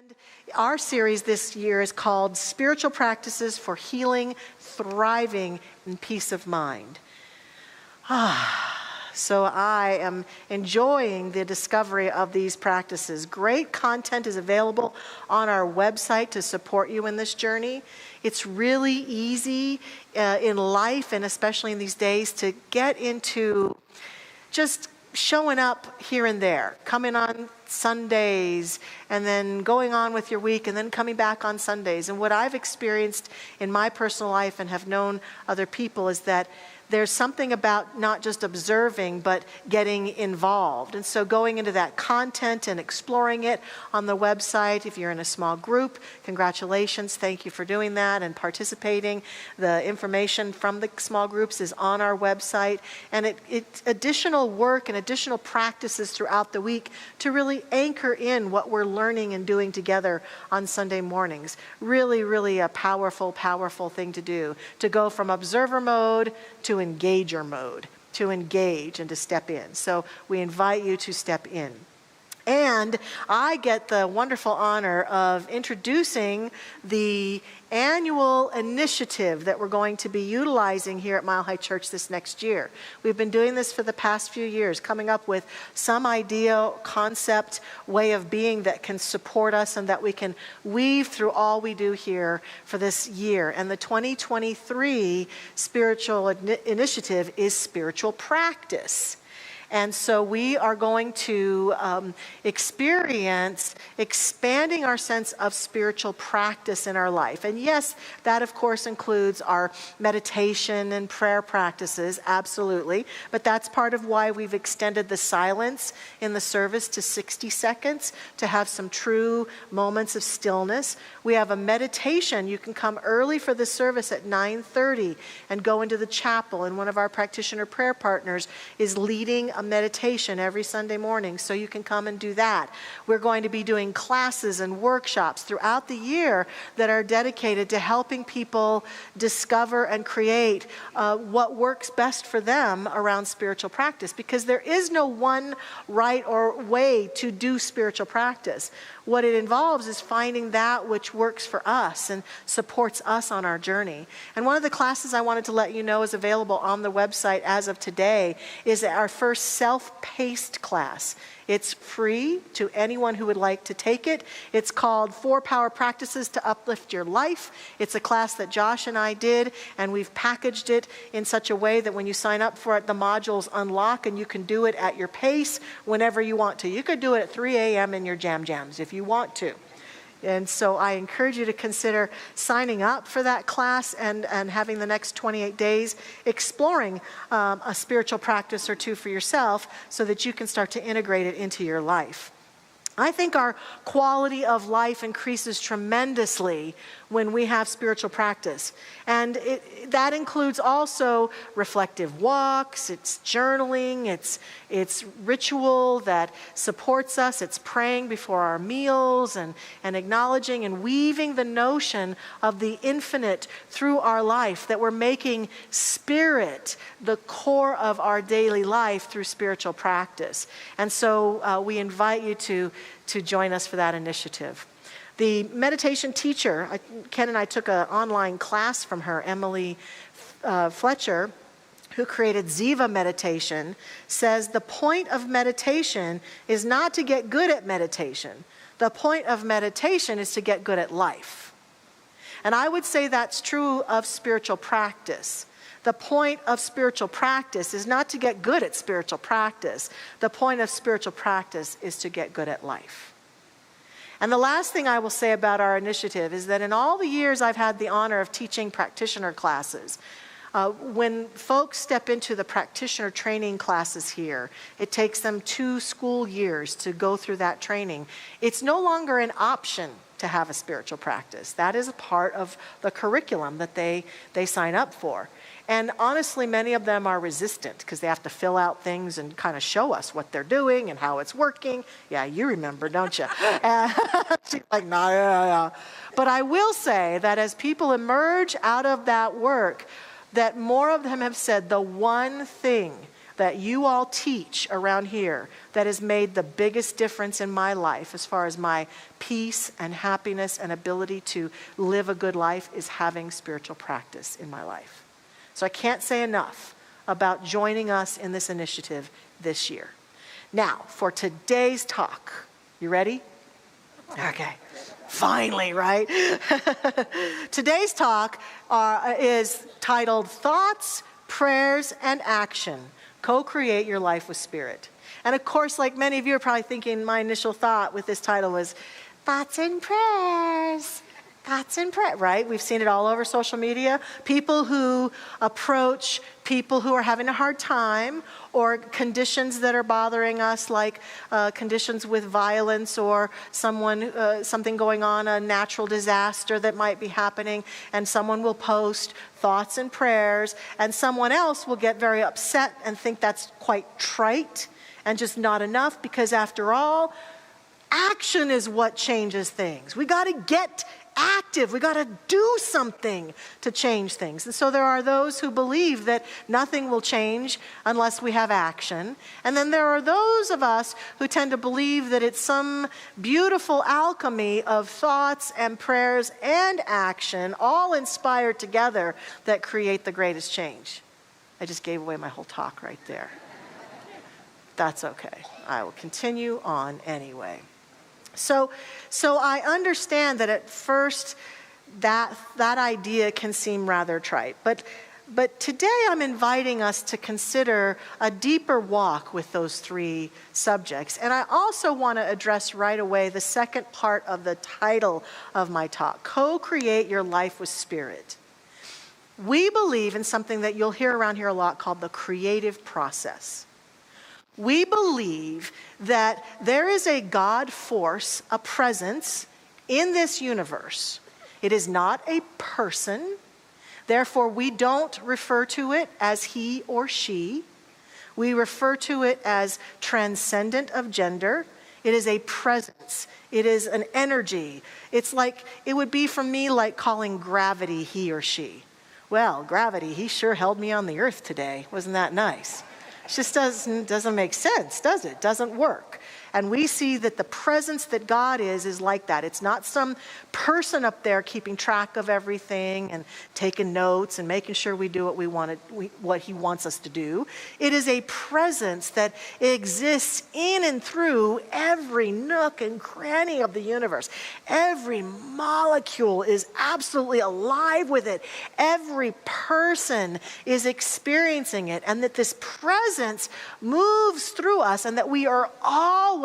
And our series this year is called Spiritual Practices for Healing, Thriving, and Peace of Mind. So I am enjoying the discovery of these practices. Great content is available on our website to support you in this journey. It's really easy in life, and especially in these days, to get into just showing up here and there, coming on Sundays and then going on with your week and then coming back on Sundays. And what I've experienced in my personal life and have known other people is that there's something about not just observing, but getting involved. And so going into that content and exploring it on the website, if you're in a small group, congratulations, thank you for doing that and participating. The information from the small groups is on our website. And it's additional work and additional practices throughout the week to really anchor in what we're learning and doing together on Sunday mornings. Really, really a powerful, powerful thing to do, to go from observer mode to engager mode, to engage and to step in. So we invite you to step in. And I get the wonderful honor of introducing the annual initiative that we're going to be utilizing here at Mile High Church this next year. We've been doing this for the past few years, coming up with some idea, concept, way of being that can support us and that we can weave through all we do here for this year. And the 2023 spiritual initiative is spiritual practice. And so we are going to experience expanding our sense of spiritual practice in our life. And yes, that of course includes our meditation and prayer practices, absolutely. But that's part of why we've extended the silence in the service to 60 seconds to have some true moments of stillness. We have a meditation. You can come early for the service at 9:30 and go into the chapel. And one of our practitioner prayer partners is leading a meditation every Sunday morning, so you can come and do that. We're going to be doing classes and workshops throughout the year that are dedicated to helping people discover and create what works best for them around spiritual practice, because there is no one right or way to do spiritual practice. What it involves is finding that which works for us and supports us on our journey. And one of the classes I wanted to let you know is available on the website as of today is our first self-paced class. It's free to anyone who would like to take it. It's called 4 Power Practices to Uplift Your Life. It's a class that Josh and I did, and we've packaged it in such a way that when you sign up for it, the modules unlock and you can do it at your pace whenever you want to. You could do it at 3 a.m. in your jams if you want to. And so I encourage you to consider signing up for that class and having the next 28 days exploring a spiritual practice or two for yourself so that you can start to integrate it into your life. I think our quality of life increases tremendously when we have spiritual practice. And that includes also reflective walks, it's journaling, it's ritual that supports us, it's praying before our meals and acknowledging and weaving the notion of the infinite through our life, that we're making spirit the core of our daily life through spiritual practice. And so we invite you to join us for that initiative. The meditation teacher, Ken and I took an online class from her, Emily Fletcher, who created Ziva meditation, says the point of meditation is not to get good at meditation. The point of meditation is to get good at life. And I would say that's true of spiritual practice. The point of spiritual practice is not to get good at spiritual practice. The point of spiritual practice is to get good at life. And the last thing I will say about our initiative is that in all the years I've had the honor of teaching practitioner classes, when folks step into the practitioner training classes here, it takes them 2 school years to go through that training. It's no longer an option to have a spiritual practice. That is a part of the curriculum that they sign up for. And honestly, many of them are resistant because they have to fill out things and kind of show us what they're doing and how it's working. Yeah, you remember, don't you? She's like, no, yeah. But I will say that as people emerge out of that work, that more of them have said the one thing that you all teach around here that has made the biggest difference in my life as far as my peace and happiness and ability to live a good life is having spiritual practice in my life. So I can't say enough about joining us in this initiative this year. Now, for today's talk, you ready? Okay. Finally, right? Today's talk is titled Thoughts, Prayers, and Action. Co-create your life with spirit. And of course, like many of you are probably thinking, my initial thought with this title was thoughts and prayers. Thoughts and prayers, right? We've seen it all over social media. People who approach people who are having a hard time or conditions that are bothering us, like conditions with violence or something going on, a natural disaster that might be happening, and someone will post thoughts and prayers, and someone else will get very upset and think that's quite trite and just not enough, because after all, action is what changes things. We got to get active. We got to do something to change things. And so there are those who believe that nothing will change unless we have action. And then there are those of us who tend to believe that it's some beautiful alchemy of thoughts and prayers and action, all inspired together, that create the greatest change. I just gave away my whole talk right there. That's okay. I will continue on anyway. So I understand that at first that idea can seem rather trite, but today I'm inviting us to consider a deeper walk with those three subjects. And I also want to address right away the second part of the title of my talk, Co-Create Your Life with Spirit. We believe in something that you'll hear around here a lot called the creative process. We believe that there is a God force, a presence in this universe. It is not a person. Therefore, we don't refer to it as he or she. We refer to it as transcendent of gender. It is a presence. It is an energy. It's like, it would be for me like calling gravity he or she. Well, gravity, he sure held me on the earth today. Wasn't that nice? It just doesn't make sense, does it? Doesn't work. And we see that the presence that God is like that. It's not some person up there keeping track of everything and taking notes and making sure we do what he wants us to do. It is a presence that exists in and through every nook and cranny of the universe. Every molecule is absolutely alive with it. Every person is experiencing it, and that this presence moves through us, and that we are always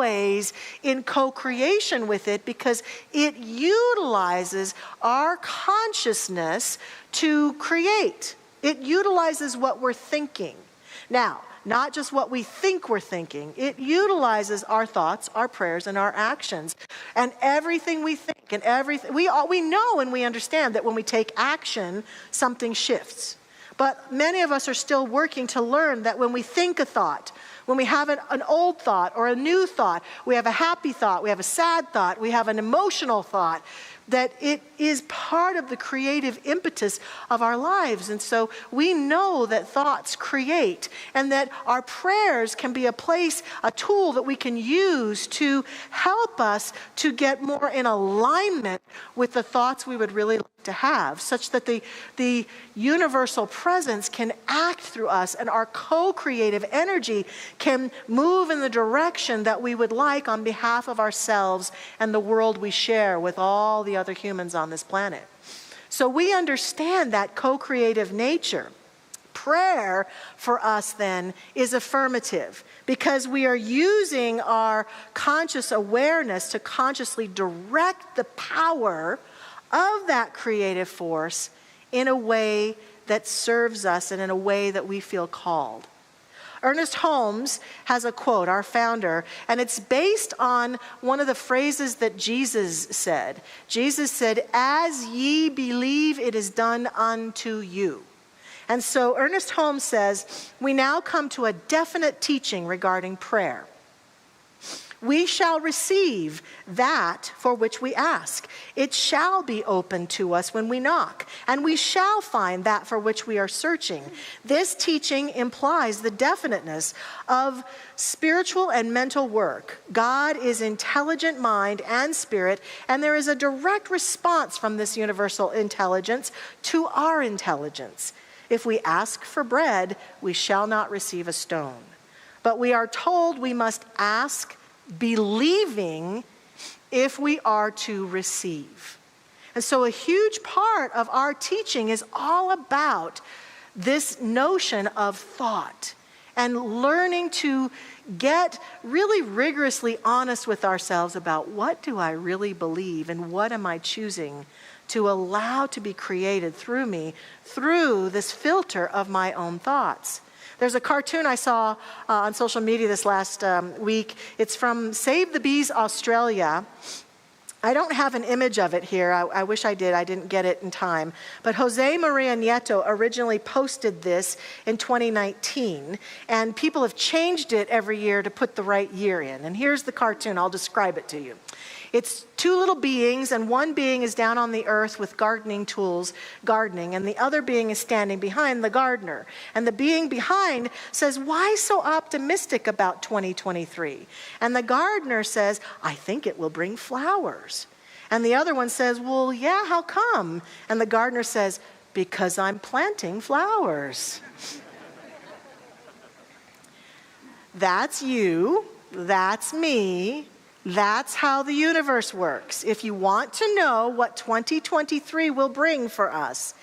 in co-creation with it, because it utilizes our consciousness to create. It utilizes what we're thinking. Now, not just what we think we're thinking. It utilizes our thoughts, our prayers, and our actions. And everything we think and everything, we know and we understand that when we take action, something shifts. But many of us are still working to learn that when we think a thought, when we have an old thought or a new thought, we have a happy thought, we have a sad thought, we have an emotional thought, that it is part of the creative impetus of our lives. And so we know that thoughts create, and that our prayers can be a tool that we can use to help us to get more in alignment with the thoughts we would really like to have, such that the universal presence can act through us, and our co-creative energy can move in the direction that we would like on behalf of ourselves and the world we share with all the other humans on this planet. So we understand that co-creative nature. Prayer for us then is affirmative, because we are using our conscious awareness to consciously direct the power of that creative force in a way that serves us and in a way that we feel called. Ernest Holmes has a quote, our founder, and it's based on one of the phrases that Jesus said. Jesus said, "As ye believe, it is done unto you." And so Ernest Holmes says, we now come to a definite teaching regarding prayer. We shall receive that for which we ask. It shall be open to us when we knock, and we shall find that for which we are searching. This teaching implies the definiteness of spiritual and mental work. God is intelligent mind and spirit, and there is a direct response from this universal intelligence to our intelligence. If we ask for bread, we shall not receive a stone. But we are told we must ask believing if we are to receive. And so a huge part of our teaching is all about this notion of thought and learning to get really rigorously honest with ourselves about what do I really believe and what am I choosing to allow to be created through me through this filter of my own thoughts. There's a cartoon I saw on social media this last week. It's from Save the Bees Australia. I don't have an image of it here. I wish I did. I didn't get it in time. But Jose Maria Nieto originally posted this in 2019, and people have changed it every year to put the right year in. And here's the cartoon. I'll describe it to you. It's two little beings, and one being is down on the earth with gardening tools, gardening, and the other being is standing behind the gardener. And the being behind says, "Why so optimistic about 2023? And the gardener says, "I think it will bring flowers." And the other one says, "Well, yeah, how come?" And the gardener says, "Because I'm planting flowers." That's you, that's me. That's how the universe works. If you want to know what 2023 will bring for us,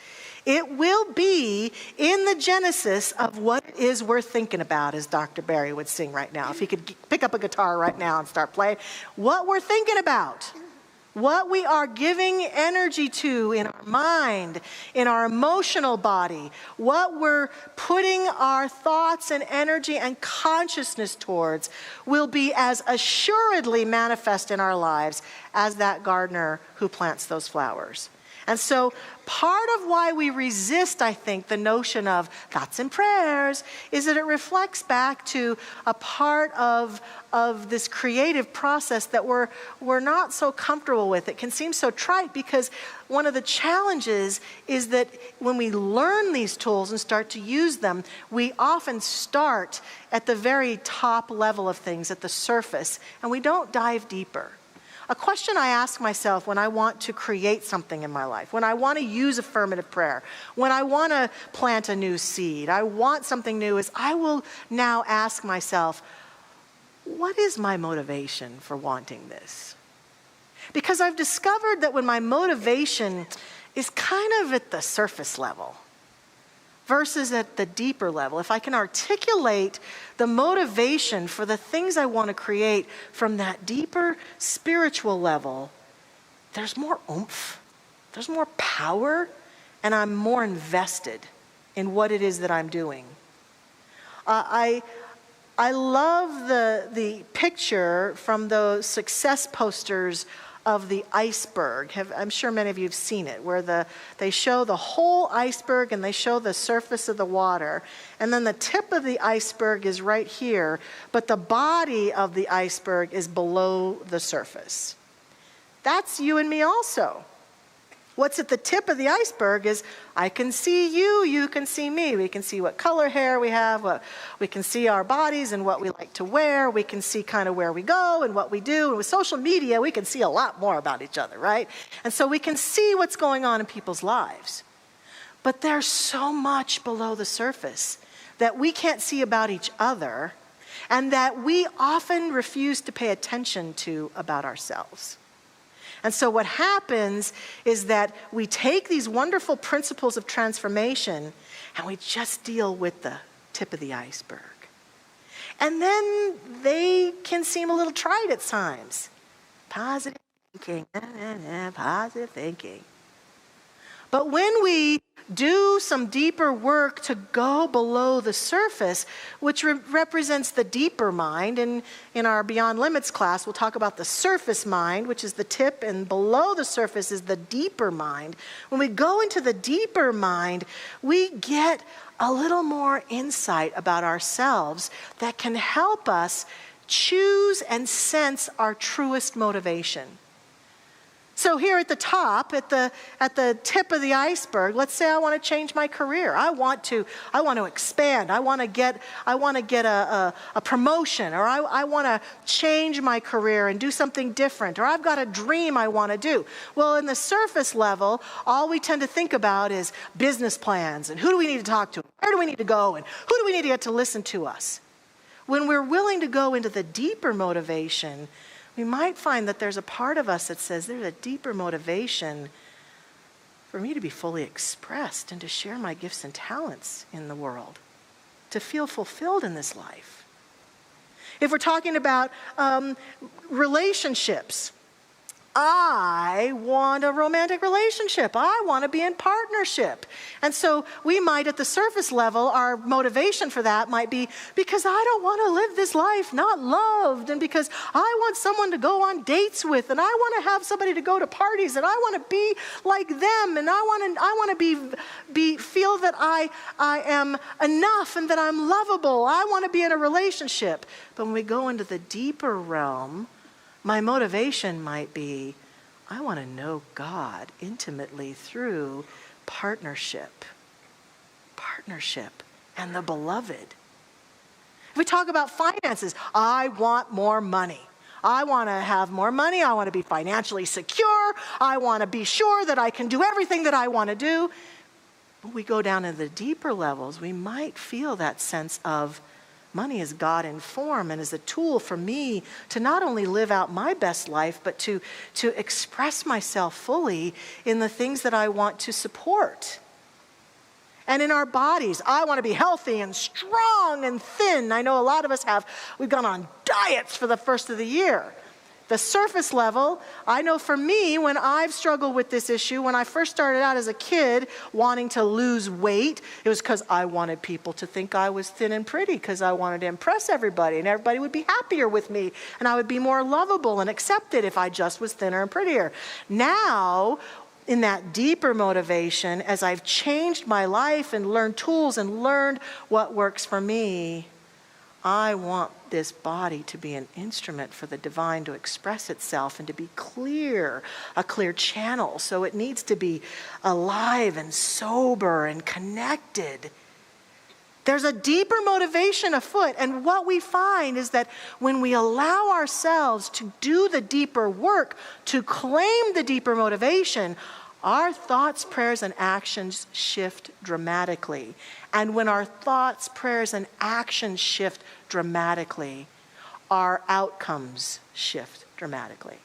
it will be in the genesis of what it is we're thinking about, as Dr. Barry would sing right now. If he could pick up a guitar right now and start playing, what we're thinking about. What we are giving energy to in our mind, in our emotional body, what we're putting our thoughts and energy and consciousness towards will be as assuredly manifest in our lives as that gardener who plants those flowers. And so part of why we resist, I think, the notion of thoughts and prayers is that it reflects back to a part of this creative process that we're not so comfortable with. It can seem so trite because one of the challenges is that when we learn these tools and start to use them, we often start at the very top level of things, at the surface, and we don't dive deeper. A question I ask myself when I want to create something in my life, when I want to use affirmative prayer, when I want to plant a new seed, I want something new, is I will now ask myself, what is my motivation for wanting this? Because I've discovered that when my motivation is kind of at the surface level versus at the deeper level, if I can articulate the motivation for the things I want to create from that deeper spiritual level, there's more oomph, there's more power, and I'm more invested in what it is that I'm doing. I love the picture from those success posters of the iceberg. I'm sure many of you have seen it, where they show the whole iceberg and they show the surface of the water. And then the tip of the iceberg is right here, but the body of the iceberg is below the surface. That's you and me also. What's at the tip of the iceberg is I can see you, you can see me. We can see what color hair we have, we can see our bodies and what we like to wear. We can see kind of where we go and what we do. And with social media, we can see a lot more about each other, right? And so we can see what's going on in people's lives. But there's so much below the surface that we can't see about each other and that we often refuse to pay attention to about ourselves. And so what happens is that we take these wonderful principles of transformation and we just deal with the tip of the iceberg. And then they can seem a little trite at times. Positive thinking, positive thinking. But when we do some deeper work to go below the surface, which represents the deeper mind, and in our Beyond Limits class, we'll talk about the surface mind, which is the tip, and below the surface is the deeper mind. When we go into the deeper mind, we get a little more insight about ourselves that can help us choose and sense our truest motivation. So here at the top, at the tip of the iceberg, let's say I want to change my career. I want to expand. I want to get a promotion, or I want to change my career and do something different, or I've got a dream I want to do. Well, in the surface level, all we tend to think about is business plans and who do we need to talk to, where do we need to go, and who do we need to get to listen to us. When we're willing to go into the deeper motivation, we might find that there's a part of us that says there's a deeper motivation for me to be fully expressed and to share my gifts and talents in the world, to feel fulfilled in this life. If we're talking about relationships, I want a romantic relationship. I want to be in partnership. And so we might, at the surface level, our motivation for that might be because I don't want to live this life not loved, and because I want someone to go on dates with, and I want to have somebody to go to parties, and I want to be like them, and I want to feel that I am enough and that I'm lovable. I want to be in a relationship. But when we go into the deeper realm, my motivation might be, I want to know God intimately through partnership and the beloved. If we talk about finances, I want more money. I want to have more money. I want to be financially secure. I want to be sure that I can do everything that I want to do. When we go down into the deeper levels, we might feel that sense of money is God in form and is a tool for me to not only live out my best life, but to express myself fully in the things that I want to support. And in our bodies, I want to be healthy and strong and thin. I know a lot of us we've gone on diets for the first of the year. The surface level, I know for me, when I've struggled with this issue, when I first started out as a kid wanting to lose weight, it was because I wanted people to think I was thin and pretty, because I wanted to impress everybody, and everybody would be happier with me, and I would be more lovable and accepted if I just was thinner and prettier. Now, in that deeper motivation, as I've changed my life and learned tools and learned what works for me, I want this body to be an instrument for the divine to express itself and to be clear, a clear channel. So it needs to be alive and sober and connected. There's a deeper motivation afoot. And what we find is that when we allow ourselves to do the deeper work, to claim the deeper motivation, our thoughts, prayers, and actions shift dramatically. And when our thoughts, prayers, and actions shift dramatically, our outcomes shift dramatically.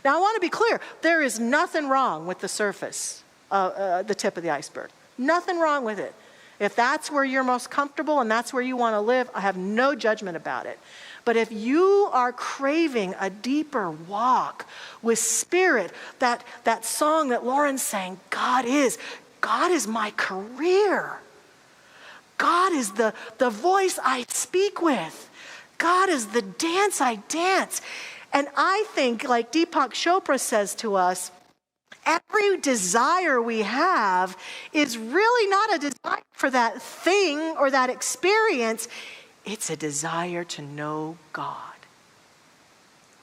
Now, I want to be clear. There is nothing wrong with the surface, the tip of the iceberg. Nothing wrong with it. If that's where you're most comfortable and that's where you want to live, I have no judgment about it. But if you are craving a deeper walk with spirit, that song that Lauren sang, God is my career. God is the voice I speak with. God is the dance I dance. And I think, like Deepak Chopra says to us, every desire we have is really not a desire for that thing or that experience. It's a desire to know God.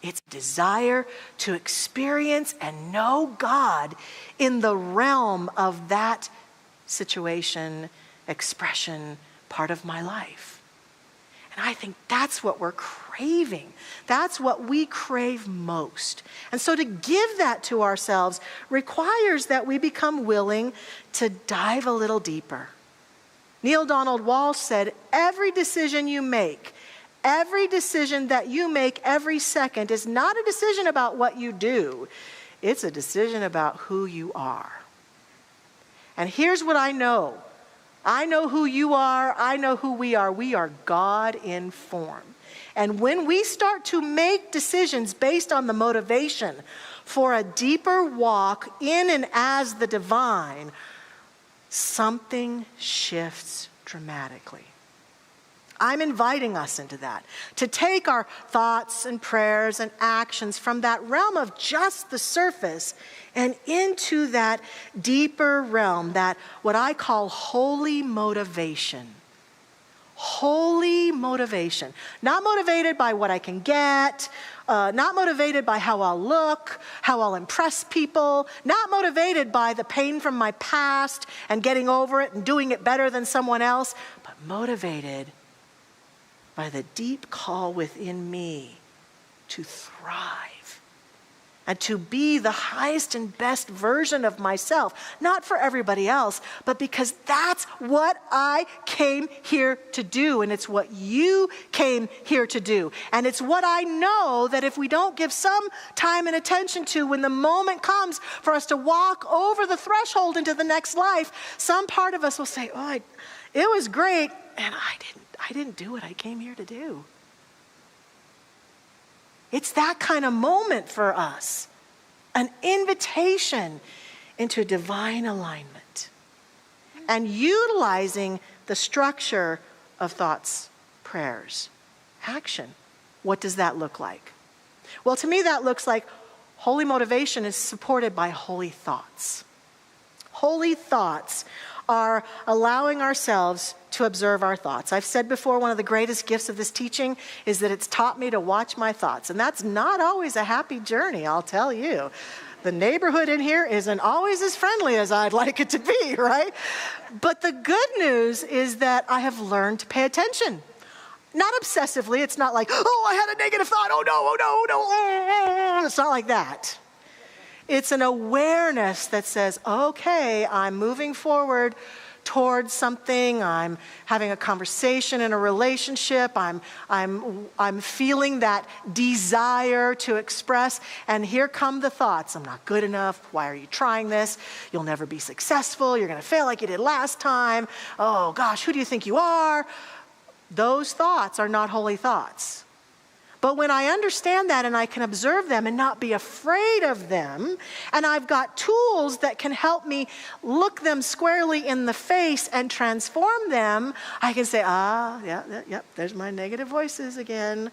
It's a desire to experience and know God in the realm of that situation, expression, part of my life. And I think that's what we're craving. That's what we crave most. And so to give that to ourselves requires that we become willing to dive a little deeper. Neil Donald Walsh said, every decision you make, every decision that you make every second is not a decision about what you do. It's a decision about who you are. And here's what I know. I know who you are. I know who we are. We are God in form. And when we start to make decisions based on the motivation for a deeper walk in and as the divine, something shifts dramatically. I'm inviting us into that, to take our thoughts and prayers and actions from that realm of just the surface and into that deeper realm, that what I call holy motivation. Holy motivation. Not motivated by what I can get, not motivated by how I'll look, how I'll impress people, not motivated by the pain from my past and getting over it and doing it better than someone else, but motivated by the deep call within me to thrive and to be the highest and best version of myself, not for everybody else, but because that's what I came here to do, and it's what you came here to do. And it's what I know that if we don't give some time and attention to, when the moment comes for us to walk over the threshold into the next life, some part of us will say, oh, it was great, and I didn't do what I came here to do. It's that kind of moment for us, an invitation into divine alignment and utilizing the structure of thoughts, prayers, action. What does that look like? Well, to me, that looks like holy motivation is supported by holy thoughts. Holy thoughts are allowing ourselves to observe our thoughts. I've said before, one of the greatest gifts of this teaching is that it's taught me to watch my thoughts. And that's not always a happy journey, I'll tell you. The neighborhood in here isn't always as friendly as I'd like it to be, right? But the good news is that I have learned to pay attention. Not obsessively. It's not like, oh, I had a negative thought. Oh, no. It's not like that. It's an awareness that says, okay, I'm moving forward towards something. I'm having a conversation in a relationship. I'm feeling that desire to express. And here come the thoughts. I'm not good enough. Why are you trying this? You'll never be successful. You're going to fail like you did last time. Oh gosh, who do you think you are? Those thoughts are not holy thoughts. But when I understand that and I can observe them and not be afraid of them, and I've got tools that can help me look them squarely in the face and transform them, I can say, yep, there's my negative voices again.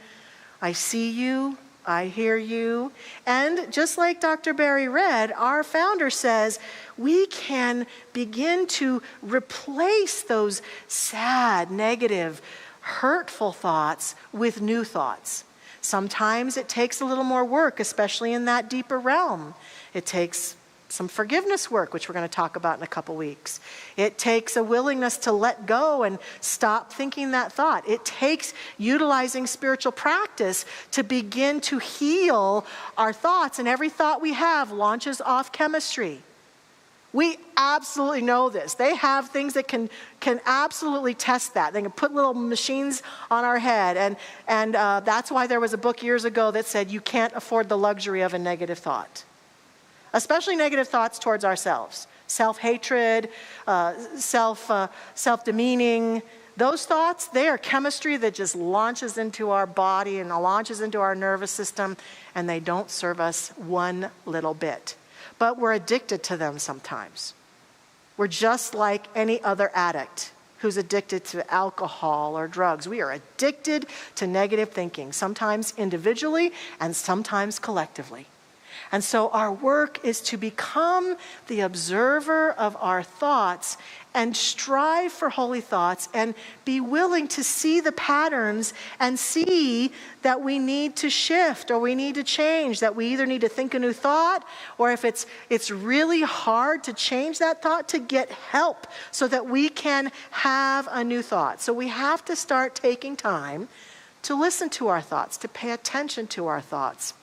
I see you, I hear you. And just like Dr. Barry read, our founder says, we can begin to replace those sad, negative, hurtful thoughts with new thoughts. Sometimes it takes a little more work, especially in that deeper realm. It takes some forgiveness work, which we're going to talk about in a couple weeks. It takes a willingness to let go and stop thinking that thought. It takes utilizing spiritual practice to begin to heal our thoughts. And every thought we have launches off chemistry. We absolutely know this. They have things that can absolutely test that. They can put little machines on our head. And that's why there was a book years ago that said you can't afford the luxury of a negative thought. Especially negative thoughts towards ourselves. Self-hatred, self-demeaning. Those thoughts, they are chemistry that just launches into our body and launches into our nervous system. And they don't serve us one little bit. But we're addicted to them sometimes. We're just like any other addict who's addicted to alcohol or drugs. We are addicted to negative thinking, sometimes individually and sometimes collectively. And so our work is to become the observer of our thoughts and strive for holy thoughts and be willing to see the patterns and see that we need to shift or we need to change, that we either need to think a new thought, or if it's really hard to change that thought, to get help so that we can have a new thought. So we have to start taking time to listen to our thoughts, to pay attention to our thoughts,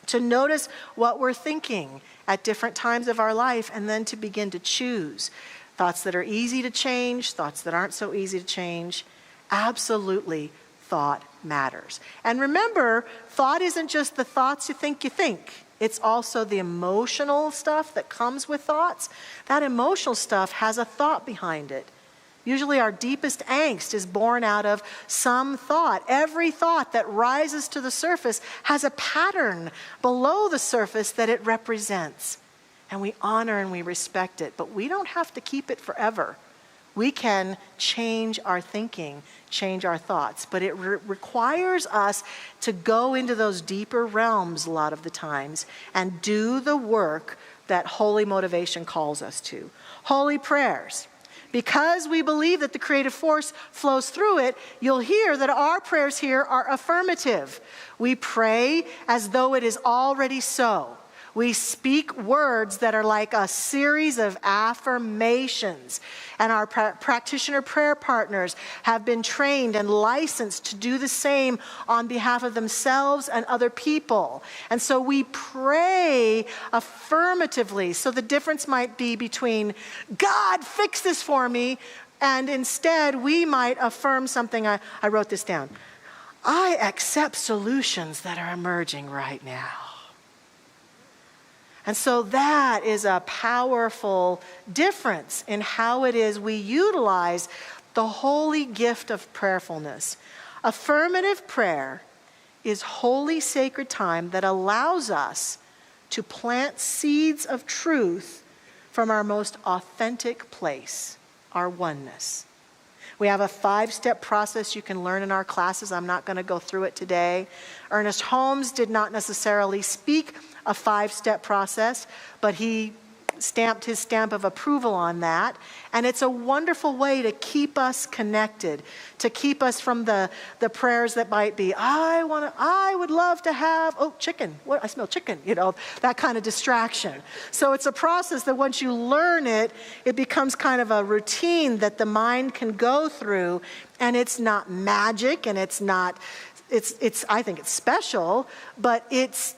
to notice what we're thinking at different times of our life, and then to begin to choose thoughts that are easy to change, thoughts that aren't so easy to change. Absolutely, thought matters. And remember, thought isn't just the thoughts you think. It's also the emotional stuff that comes with thoughts. That emotional stuff has a thought behind it. Usually our deepest angst is born out of some thought. Every thought that rises to the surface has a pattern below the surface that it represents. And we honor and we respect it, but we don't have to keep it forever. We can change our thinking, change our thoughts, but it requires us to go into those deeper realms a lot of the times and do the work that holy motivation calls us to. Holy prayers. Because we believe that the creative force flows through it, you'll hear that our prayers here are affirmative. We pray as though it is already so. We speak words that are like a series of affirmations. And our practitioner prayer partners have been trained and licensed to do the same on behalf of themselves and other people. And so we pray affirmatively. So the difference might be between, God, fix this for me, and instead we might affirm something. I wrote this down. I accept solutions that are emerging right now. And so that is a powerful difference in how it is we utilize the holy gift of prayerfulness. Affirmative prayer is holy sacred time that allows us to plant seeds of truth from our most authentic place, our oneness. We have a 5-step process you can learn in our classes. I'm not going to go through it today. Ernest Holmes did not necessarily speak a 5-step process, but he stamped his stamp of approval on that. And it's a wonderful way to keep us connected, to keep us from the prayers that might be, I would love to have, chicken. What? I smell chicken, that kind of distraction. So it's a process that once you learn it, it becomes kind of a routine that the mind can go through, and it's not magic, and it's I think it's special, but it's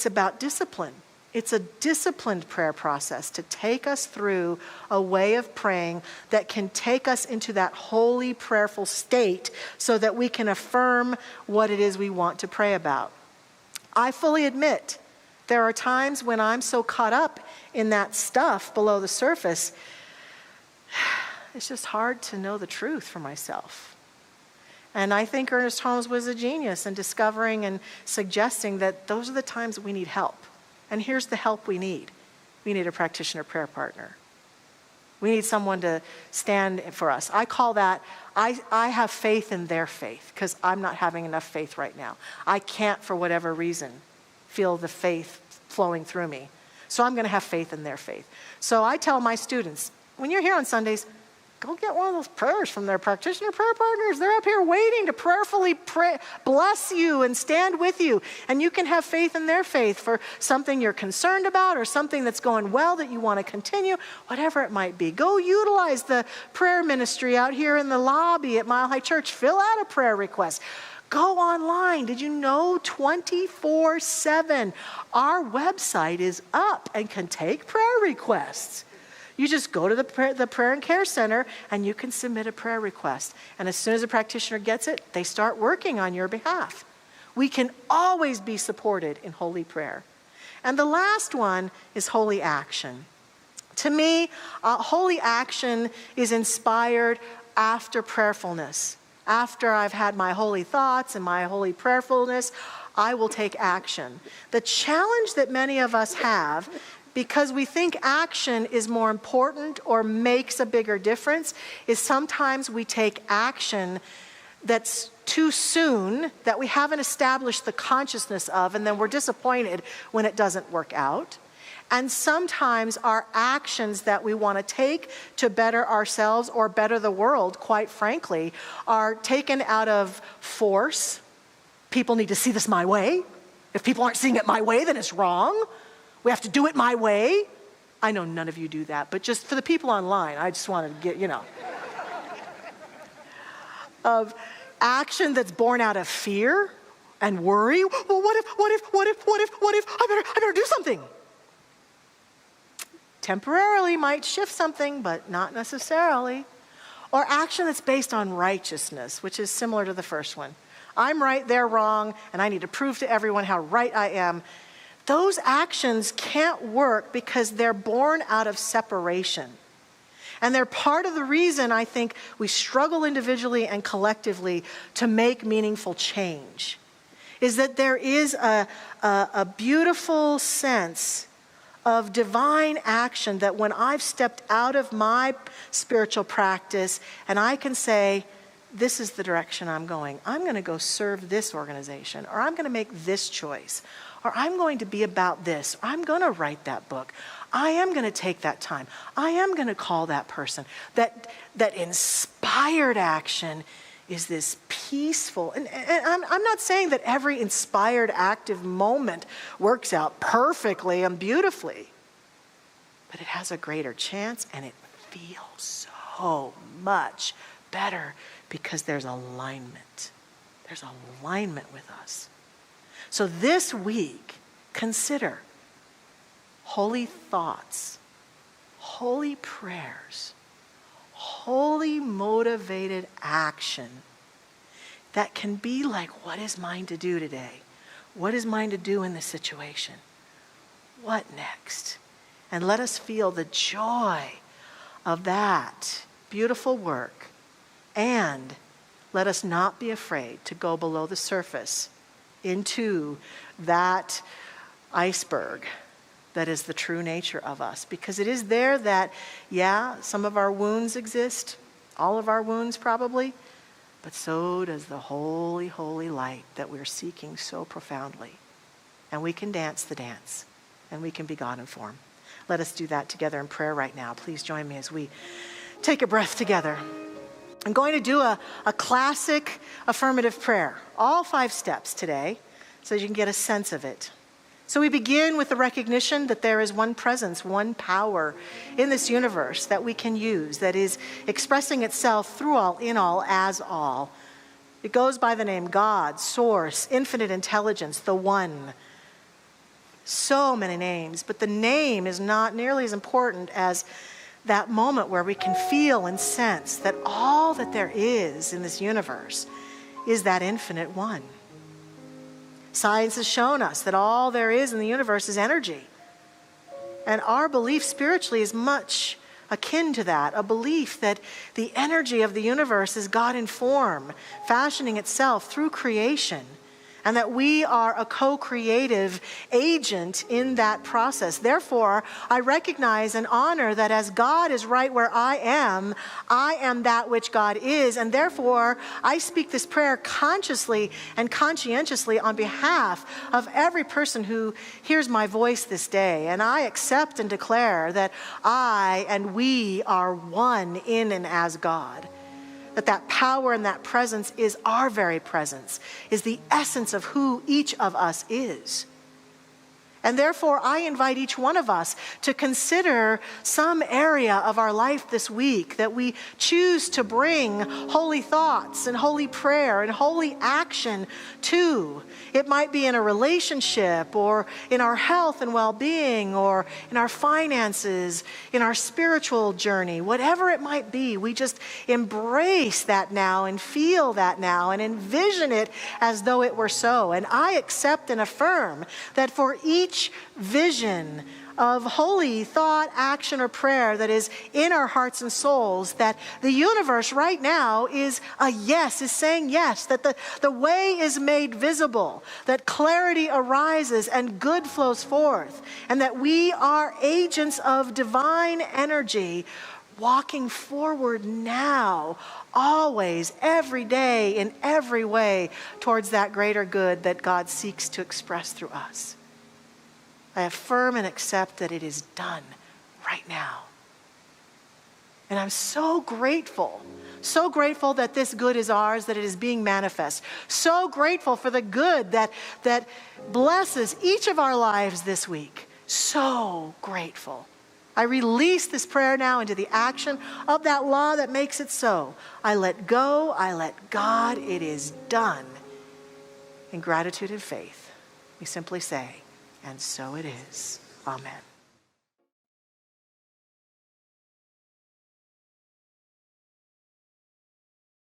about discipline. It's a disciplined prayer process to take us through a way of praying that can take us into that holy prayerful state so that we can affirm what it is we want to pray about. I fully admit there are times when I'm so caught up in that stuff below the surface, it's just hard to know the truth for myself. And I think Ernest Holmes was a genius in discovering and suggesting that those are the times we need help. And here's the help we need. We need a practitioner prayer partner. We need someone to stand for us. I call that, I have faith in their faith, because I'm not having enough faith right now. I can't, for whatever reason, feel the faith flowing through me. So I'm going to have faith in their faith. So I tell my students, when you're here on Sundays, go get one of those prayers from their practitioner prayer partners. They're up here waiting to prayerfully bless you and stand with you. And you can have faith in their faith for something you're concerned about or something that's going well that you want to continue, whatever it might be. Go utilize the prayer ministry out here in the lobby at Mile High Church. Fill out a prayer request. Go online. Did you know 24/7 our website is up and can take prayer requests? You just go to the prayer and care center and you can submit a prayer request. And as soon as a practitioner gets it, they start working on your behalf. We can always be supported in holy prayer. And the last one is holy action. To me, holy action is inspired after prayerfulness. After I've had my holy thoughts and my holy prayerfulness, I will take action. The challenge that many of us have, because we think action is more important or makes a bigger difference, is sometimes we take action that's too soon, that we haven't established the consciousness of, and then we're disappointed when it doesn't work out. And sometimes our actions that we want to take to better ourselves or better the world, quite frankly, are taken out of force. People need to see this my way. If people aren't seeing it my way, then it's wrong. We have to do it my way. I know none of you do that, but just for the people online, I just wanted to get, of action that's born out of fear and worry. Well, what if, I better do something. Temporarily might shift something, but not necessarily. Or action that's based on righteousness, which is similar to the first one. I'm right, they're wrong, and I need to prove to everyone how right I am. Those actions can't work because they're born out of separation. And they're part of the reason I think we struggle individually and collectively to make meaningful change, is that there is a beautiful sense of divine action that when I've stepped out of my spiritual practice and I can say, this is the direction I'm going. I'm going to go serve this organization, or I'm going to make this choice, or I'm going to be about this, or I'm going to write that book. I am going to take that time. I am going to call that person. That inspired action is this peaceful, and I'm not saying that every inspired active moment works out perfectly and beautifully, but it has a greater chance and it feels so much better because there's alignment. There's alignment with us. So this week, consider holy thoughts, holy prayers, holy motivated action that can be like, what is mine to do today? What is mine to do in this situation? What next? And let us feel the joy of that beautiful work. And let us not be afraid to go below the surface into that iceberg that is the true nature of us. Because it is there that, yeah, some of our wounds exist, all of our wounds probably, but so does the holy, holy light that we're seeking so profoundly. And we can dance the dance, and we can be God in form. Let us do that together in prayer right now. Please join me as we take a breath together. I'm going to do a classic affirmative prayer, all 5 steps today, so you can get a sense of it. So we begin with the recognition that there is one presence, one power in this universe that we can use, that is expressing itself through all, in all, as all. It goes by the name God, Source, Infinite Intelligence, the One. So many names, but the name is not nearly as important as that moment where we can feel and sense that all that there is in this universe is that infinite one. Science has shown us that all there is in the universe is energy. And our belief spiritually is much akin to that, a belief that the energy of the universe is God in form, fashioning itself through creation, and that we are a co-creative agent in that process. Therefore, I recognize and honor that as God is right where I am that which God is, and therefore I speak this prayer consciously and conscientiously on behalf of every person who hears my voice this day. And I accept and declare that I and we are one in and as God. That power and that presence is our very presence, is the essence of who each of us is. And therefore, I invite each one of us to consider some area of our life this week that we choose to bring holy thoughts and holy prayer and holy action to. It might be in a relationship, or in our health and well-being, or in our finances, in our spiritual journey, whatever it might be. We just embrace that now and feel that now and envision it as though it were so. And I accept and affirm that for each vision of holy thought, action, or prayer that is in our hearts and souls, that the universe right now is a yes, is saying yes, that the way is made visible, that clarity arises and good flows forth, and that we are agents of divine energy walking forward now, always, every day, in every way, towards that greater good that God seeks to express through us. I affirm and accept that it is done right now. And I'm so grateful that this good is ours, that it is being manifest. So grateful for the good that blesses each of our lives this week. So grateful. I release this prayer now into the action of that law that makes it so. I let go, I let God, it is done. In gratitude and faith, we simply say, and so it is. Amen.